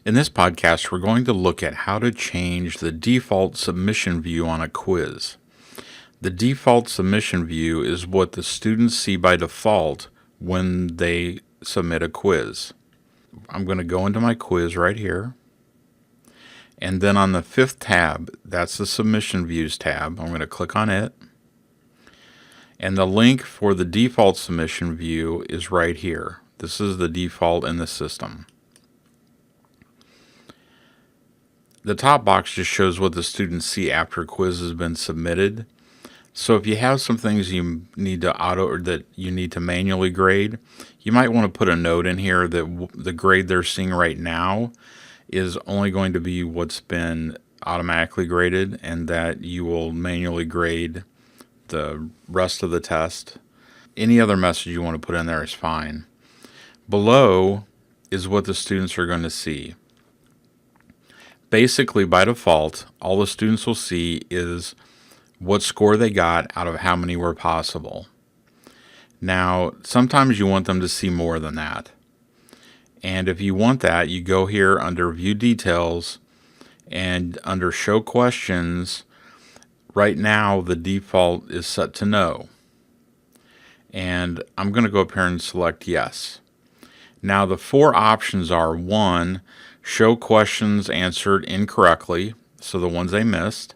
In this podcast, we're going to look at how to change the default submission view on a quiz. The default submission view is what the students see by default when they submit a quiz. I'm going to go into my quiz right here. And then on the fifth tab, that's the submission views tab. I'm going to click on it. And the link for the default submission view is right here. This is the default in the system. The top box just shows what the students see after a quiz has been submitted. So if you have some things you need to that you need to manually grade, you might want to put a note in here that the grade they're seeing right now is only going to be what's been automatically graded, and that you will manually grade the rest of the test. Any other message you want to put in there is fine. Below is what the students are going to see. Basically, by default, all the students will see is what score they got out of how many were possible. Now, sometimes you want them to see more than that. And if you want that, you go here under View Details and under Show Questions. Right now, the default is set to No. And I'm going to go up here and select Yes. Now, the four options are: 1, show questions answered incorrectly, so the ones they missed;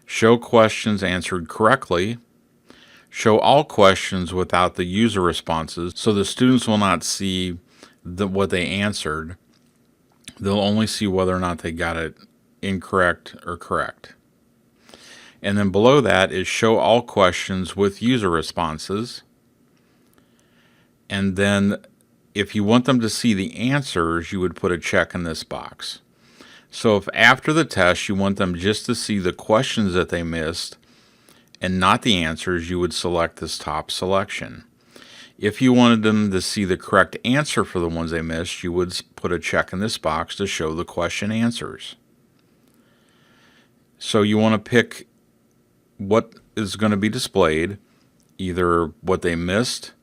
show questions answered correctly; show all questions without the user responses, so the students will not see what they answered. They'll only see whether or not they got it incorrect or correct. And then below that is show all questions with user responses. And then if you want them to see the answers, you would put a check in this box. So if after the test you want them just to see the questions that they missed and not the answers, you would select this top selection. If you wanted them to see the correct answer for the ones they missed, you would put a check in this box to show the question answers. So you want to pick what is going to be displayed, either what they missed,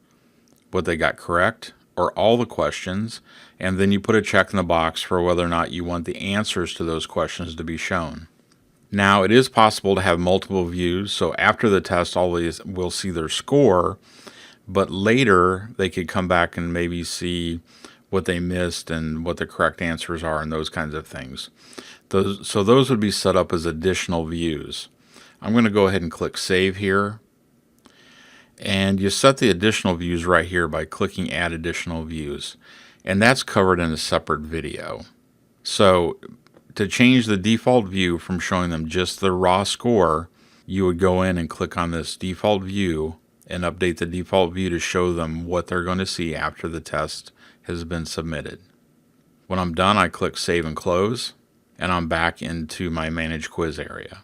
what they got correct, or all the questions, and then you put a check in the box for whether or not you want the answers to those questions to be shown. Now, it is possible to have multiple views, so after the test, all these will see their score, but later they could come back and maybe see what they missed and what the correct answers are and those kinds of things. So those would be set up as additional views. I'm going to go ahead and click Save here. And you set the additional views right here by clicking Add Additional Views. And that's covered in a separate video. So to change the default view from showing them just the raw score, you would go in and click on this default view and update the default view to show them what they're going to see after the test has been submitted. When I'm done, I click Save and Close, and I'm back into my Manage Quiz area.